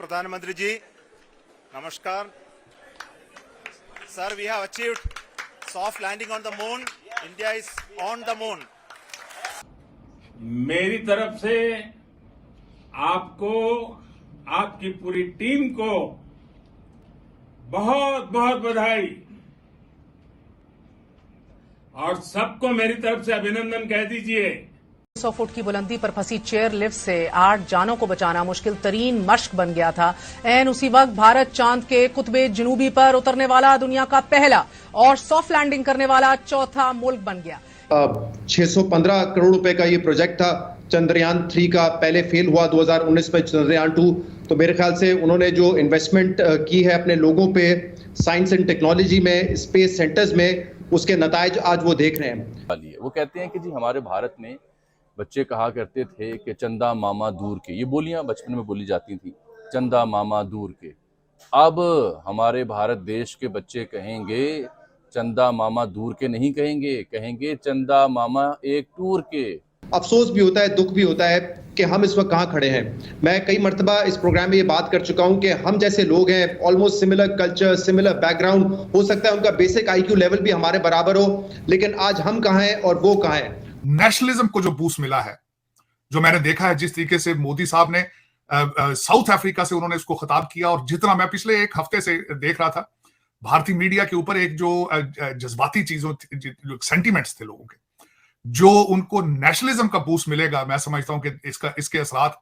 Pradhanamantri ji, Namaskar. Sir, we have achieved soft landing on the moon. India is on the moon. मेरी तरफ से आपको, आपकी पूरी टीम को बहुत बहुत बधाई और सबको मेरी तरफ से अभिनंदन कह दीजिए। 100 फुट की बुलंदी पर फंसी चेयर लिफ्ट से 8 जानों को बचाना मुश्किल तरीन मश्क बन गया था। ऐन उसी वक्त भारत चांद के कुतबे जनूबी पर उतरने वाला दुनिया का पहला और सॉफ्ट लैंडिंग करने वाला चौथा मुल्क बन गया। 615 करोड़ रुपए का ये प्रोजेक्ट था। चंद्रयान 3 का पहले फेल हुआ 2019 में, चंद्रयान 2। तो मेरे ख्याल से उन्होंने जो इन्वेस्टमेंट की है अपने लोगों पे, साइंस एंड टेक्नोलॉजी में, स्पेस सेंटर्स में, उसके नतायज आज वो देख रहे हैं। वो कहते हैं कि जी हमारे भारत में बच्चे कहा करते थे कि चंदा मामा दूर के, ये बोलियां बचपन में बोली जाती थी, चंदा मामा दूर के। अब हमारे भारत देश के बच्चे कहेंगे चंदा मामा दूर के नहीं कहेंगे, कहेंगे चंदा मामा एक टूर के। अफसोस भी होता है, दुख भी होता है कि हम इस वक्त कहाँ खड़े हैं। मैं कई मर्तबा इस प्रोग्राम में ये बात कर चुका हूं कि हम जैसे लोग हैं, almost similar culture, similar background, हो सकता है उनका बेसिक आईक्यू लेवल भी हमारे बराबर हो, लेकिन आज हम कहाँ हैं और वो कहाँ हैं। नेशनलिज्म को जो बूस्ट मिला है, जो मैंने देखा है जिस तरीके से मोदी साहब ने साउथ अफ्रीका से उन्होंने इसको खिताब किया, और जितना मैं पिछले एक हफ्ते से देख रहा था भारतीय मीडिया के ऊपर एक जो जज्बाती चीजों, जो सेंटिमेंट्स थे लोगों के, जो उनको नेशनलिज्म का बूस्ट मिलेगा, मैं समझता हूं कि इसके असरात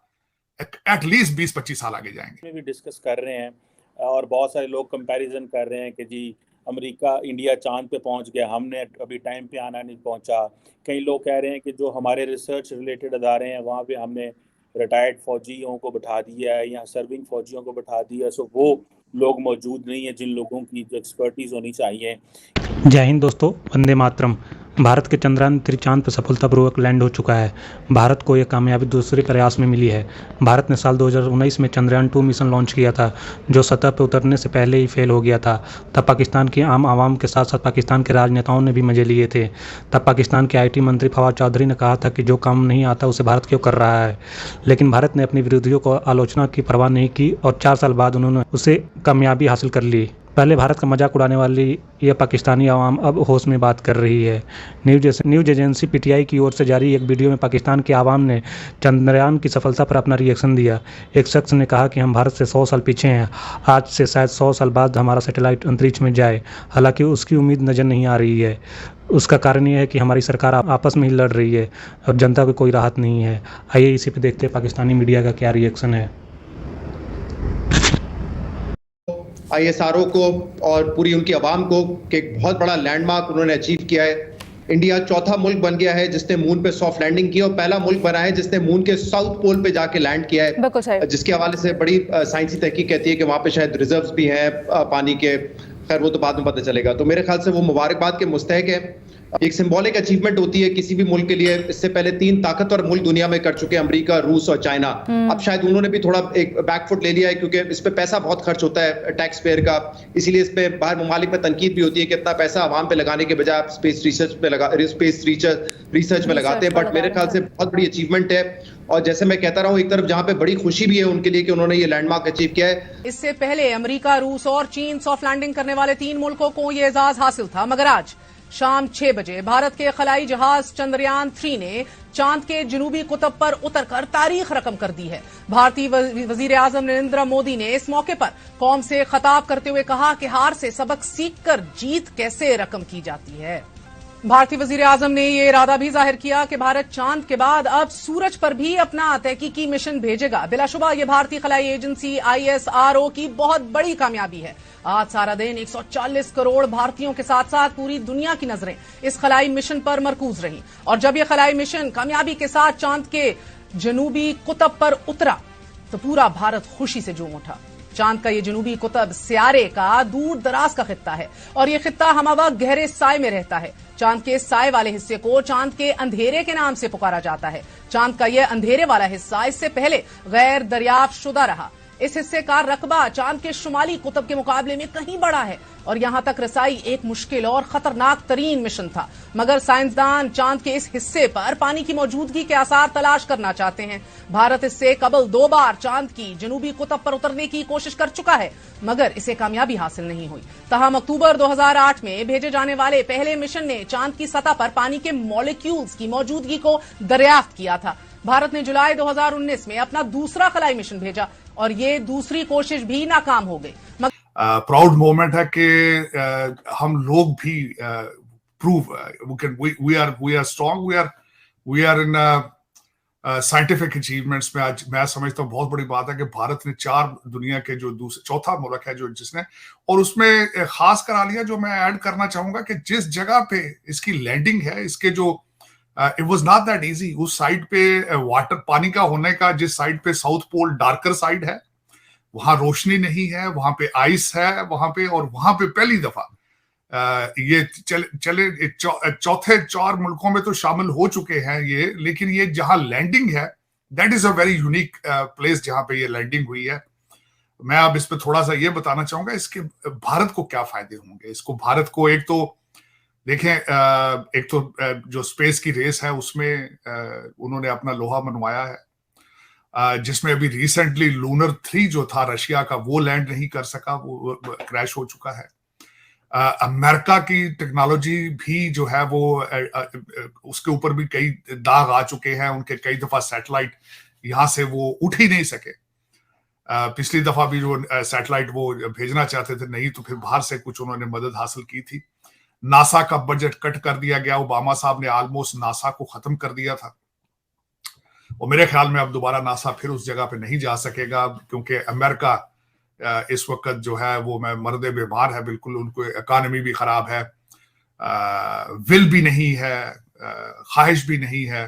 एटलीस्ट 20-25 साल आगे जाएंगे। में भी डिस्कस कर रहे हैं और बहुत सारे लोग कंपैरिजन कर रहे हैं कि जी अमेरिका, इंडिया चांद पे पहुंच गया, हमने अभी टाइम पे आना नहीं पहुंचा। कई लोग कह रहे हैं कि जो हमारे रिसर्च रिलेटेड अदारे हैं वहाँ पे हमने रिटायर्ड फौजियों को बैठा दिया है या सर्विंग फौजियों को बैठा दिया है, सो वो लोग मौजूद नहीं है जिन लोगों की जो एक्सपर्टीज होनी चाहिए। जय हिंद दोस्तों, वंदे मातरम। भारत के चंद्रयान 3 चांद पर सफलतापूर्वक लैंड हो चुका है। भारत को यह कामयाबी दूसरे प्रयास में मिली है। भारत ने साल 2019 में चंद्रयान 2 मिशन लॉन्च किया था, जो सतह पर उतरने से पहले ही फेल हो गया था। तब पाकिस्तान की आम आवाम के साथ साथ पाकिस्तान के राजनेताओं ने भी मजे लिए थे। तब पाकिस्तान के IT मंत्री फवाद चौधरी ने कहा था कि जो काम नहीं आता उसे भारत क्यों कर रहा है। लेकिन भारत ने अपने विरोधियों को आलोचना की परवाह नहीं की और 4 साल बाद उन्होंने उसे कामयाबी हासिल कर ली। पहले भारत का मजाक उड़ाने वाली यह पाकिस्तानी आवाम अब होश में बात कर रही है। न्यूज़ एजेंसी PTI की ओर से जारी एक वीडियो में पाकिस्तान की आवाम ने चंद्रयान की सफलता पर अपना रिएक्शन दिया। एक शख्स ने कहा कि हम भारत से 100 साल पीछे हैं, आज से शायद 100 साल बाद हमारा सैटेलाइट अंतरिक्ष में जाए। हालांकि उसकी उम्मीद नज़र नहीं आ रही है। उसका कारण यह है कि हमारी सरकार आपस में ही लड़ रही है और जनता को कोई राहत नहीं है। आइए इसी पर देखते हैं पाकिस्तानी मीडिया का क्या रिएक्शन है। ISRO को और पूरी उनकी आवाम को कि एक बहुत बड़ा लैंडमार्क उन्होंने अचीव किया है। इंडिया चौथा मुल्क बन गया है जिसने मून पे सॉफ्ट लैंडिंग की, और पहला मुल्क बना है जिसने मून के साउथ पोल पे जाके लैंड किया है, जिसके हवाले से बड़ी साइंसी तहकीक कहती है कि वहाँ पे शायद रिजर्व्स भी हैं पानी के। खैर वो तो बाद में पता चलेगा। तो मेरे ख्याल से वो मुबारकबाद के मुस्तहक है। एक सिंबॉलिक अचीवमेंट होती है किसी भी मुल्क के लिए। इससे पहले 3 ताकतवर मुल्क दुनिया में कर चुके हैं, अमेरिका, रूस और चाइना। अब शायद उन्होंने भी थोड़ा एक बैकफुट ले लिया है, क्योंकि इस पे पैसा बहुत खर्च होता है टैक्स पेयर का। इसीलिए इस पे बाहर ममालिक में तनकीद भी होती है कि इतना पैसा आवाम पे लगाने के बजाय आप स्पेस रिसर्च में लगाते हैं। बट मेरे ख्याल से बहुत बड़ी अचीवमेंट है। और जैसे मैं कहता रहा हूँ, एक तरफ जहाँ पे बड़ी खुशी भी है उनके लिए कि उन्होंने ये लैंडमार्क अचीव किया है। इससे पहले अमेरिका, रूस और चीन सॉफ्ट लैंडिंग करने वाले 3 मुल्कों को ये एजाज हासिल था, मगर आज शाम 6 बजे भारत के खलाई जहाज चंद्रयान 3 ने चांद के जनूबी कुतब पर उतरकर तारीख रकम कर दी है। भारतीय वजीर आजम नरेंद्र मोदी ने इस मौके पर कौम से खिताब करते हुए कहा कि हार से सबक सीखकर जीत कैसे रकम की जाती है। भारतीय वजीर आजम ने ये इरादा भी जाहिर किया कि भारत चांद के बाद अब सूरज पर भी अपना तहकीकी मिशन भेजेगा। बिलाशुबा ये भारतीय खलाई एजेंसी ISRO की बहुत बड़ी कामयाबी है। आज सारा दिन 140 करोड़ भारतीयों के साथ साथ पूरी दुनिया की नजरें इस खलाई मिशन पर मरकूज रही, और जब यह खलाई मिशन कामयाबी के साथ चांद के जनूबी कुतब पर उतरा तो पूरा भारत खुशी से झूम उठा। चांद का ये जनूबी कुतब सियारे का दूर दराज का खित्ता है और ये खित्ता हमवक्त गहरे साए में रहता है। चांद के साए वाले हिस्से को चांद के अंधेरे के नाम से पुकारा जाता है। चांद का यह अंधेरे वाला हिस्सा इससे पहले गैर दरियाफ्त शुदा रहा। इस हिस्से का रकबा चांद के शुमाली कुतब के मुकाबले में कहीं बड़ा है और यहां तक रसाई एक मुश्किल और खतरनाक तरीन मिशन था। मगर साइंसदान चांद के इस हिस्से पर पानी की मौजूदगी के आसार तलाश करना चाहते हैं। भारत इससे कबल 2 बार चांद की जनूबी कुतब पर उतरने की कोशिश कर चुका है, मगर इसे कामयाबी हासिल नहीं हुई। ताहम अक्टूबर 2008 में भेजे जाने वाले पहले मिशन ने चांद की सतह पर पानी के मॉलिक्यूल्स की मौजूदगी को दरियाफ्त किया था। भारत ने जुलाई 2019 में अपना दूसरा खलाई मिशन भेजा और ये दूसरी कोशिश भी नाकाम हो गई। प्राउड मोमेंट है कि हम लोग भी prove we are strong, we are in scientific achievements में। आज मैं समझता हूँ बहुत बड़ी बात है कि भारत ने 4 दुनिया के जो चौथा मुल्क है जो जिसने, और उसमें खास करा लिया। जो मैं ऐड करना चाहूंगा कि जिस जगह पे इसकी लैंडिंग है, इसके जो it was not that easy. उस साइड पे वाटर पानी का होने का, जिस साइड पे साउथ पोल डार्कर साइड है, वहां रोशनी नहीं है, वहां पे आइस है वहां पे, और वहां पे पहली दफा ये चले चौथे 4 मुल्कों में तो शामिल हो चुके हैं ये, लेकिन ये जहां लैंडिंग है that is a very unique place जहां पे ये लैंडिंग हुई है। मैं अब इस पे थोड़ा सा ये बताना चाहूंगा इसके भारत को क्या फायदे होंगे। इसको भारत को एक तो देखें, एक तो जो स्पेस की रेस है उसमें उन्होंने अपना लोहा मनवाया है, जिसमें अभी रिसेंटली लूनर 3 जो था रशिया का, वो लैंड नहीं कर सका, वो क्रैश हो चुका है। अमेरिका की टेक्नोलॉजी भी जो है वो उसके ऊपर भी कई दाग आ चुके हैं। उनके कई दफा सैटेलाइट यहां से वो उठ ही नहीं सके। पिछली दफा भी जो सैटेलाइट वो भेजना चाहते थे नहीं, तो फिर बाहर से कुछ उन्होंने मदद हासिल की थी। नासा का बजट कट कर दिया गया, ओबामा साहब ने ऑलमोस्ट नासा को खत्म कर दिया था, और मेरे ख्याल में अब दोबारा नासा फिर उस जगह पे नहीं जा सकेगा, क्योंकि अमेरिका इस वक्त जो है वो मर्दे बीमार है बिल्कुल। उनको इकॉनमी भी खराब है, विल भी नहीं है, ख्वाहिश भी नहीं है,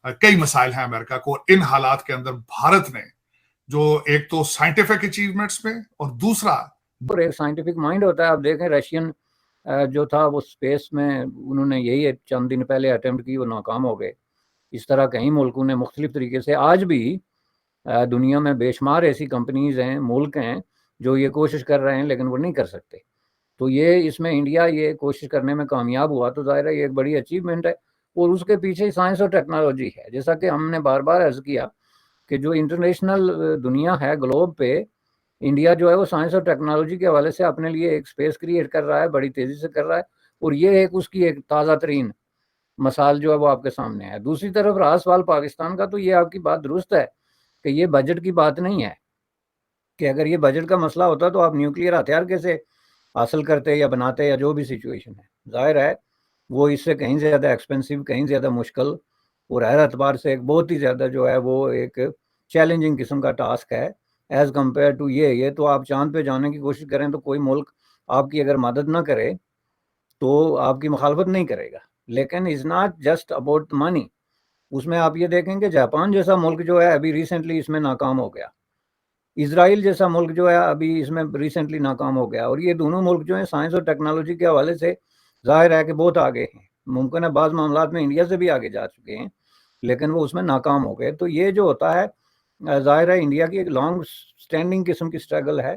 कई मसाइल हैं अमेरिका को। इन हालात के अंदर भारत ने जो एक तो साइंटिफिक अचीवमेंट्स में, और दूसरा एक साइंटिफिक माइंड होता है। आप देखें रशियन जो था वो स्पेस में उन्होंने यही चंद दिन पहले अटेम्प्ट की, वो नाकाम हो गए। इस तरह कई मुल्कों ने मुख्तलिफ तरीके से, आज भी दुनिया में बेशुमार ऐसी कंपनीज हैं, मुल्क हैं जो ये कोशिश कर रहे हैं लेकिन वो नहीं कर सकते। तो ये इसमें इंडिया ये कोशिश करने में कामयाब हुआ तो ज़ाहिर है ये एक बड़ी अचीवमेंट है, और उसके पीछे साइंस और टेक्नोलॉजी है। जैसा कि हमने बार बार अर्ज किया कि जो इंटरनेशनल दुनिया है ग्लोब पे, इंडिया जो है वो साइंस और टेक्नोलॉजी के हवाले से अपने लिए एक स्पेस क्रिएट कर रहा है, बड़ी तेज़ी से कर रहा है, और ये एक उसकी एक ताज़ा तरीन मसाल जो है वो आपके सामने है। दूसरी तरफ रहा सवाल पाकिस्तान का, तो ये आपकी बात दुरुस्त है कि ये बजट की बात नहीं है, कि अगर ये बजट का मसला होता तो आप न्यूक्लियर हथियार कैसे हासिल करते या बनाते, या जो भी सिचुएशन है। जाहिर है वो इससे कहीं ज़्यादा एक्सपेंसिव, कहीं ज़्यादा मुश्किल, और हर एतबार से एक बहुत ही ज़्यादा जो है वो एक चैलेंजिंग किस्म का टास्क है एज़ कम्पेयर टू ये तो आप चांद पे जाने की कोशिश करें तो कोई मुल्क आपकी अगर मदद ना करे तो आपकी मुखालफत नहीं करेगा। लेकिन is not just about money. उसमें आप ये देखेंगे जापान जैसा मुल्क जो है अभी रिसेंटली इसमें नाकाम हो गया, इजराइल जैसा मुल्क जो है अभी इसमें रिसेंटली नाकाम हो गया, और ये दोनों मुल्क जो हैं साइंस और टेक्नोलॉजी के हवाले से जाहिर है कि बहुत आगे हैं। मुमकिन है बाज़ मामलात में इंडिया से भी आगे जा चुके हैं, लेकिन वो उसमें नाकाम हो गए। तो ये जो होता है जाहिर है इंडिया की एक लॉन्ग स्टैंडिंग किस्म की स्ट्रगल है,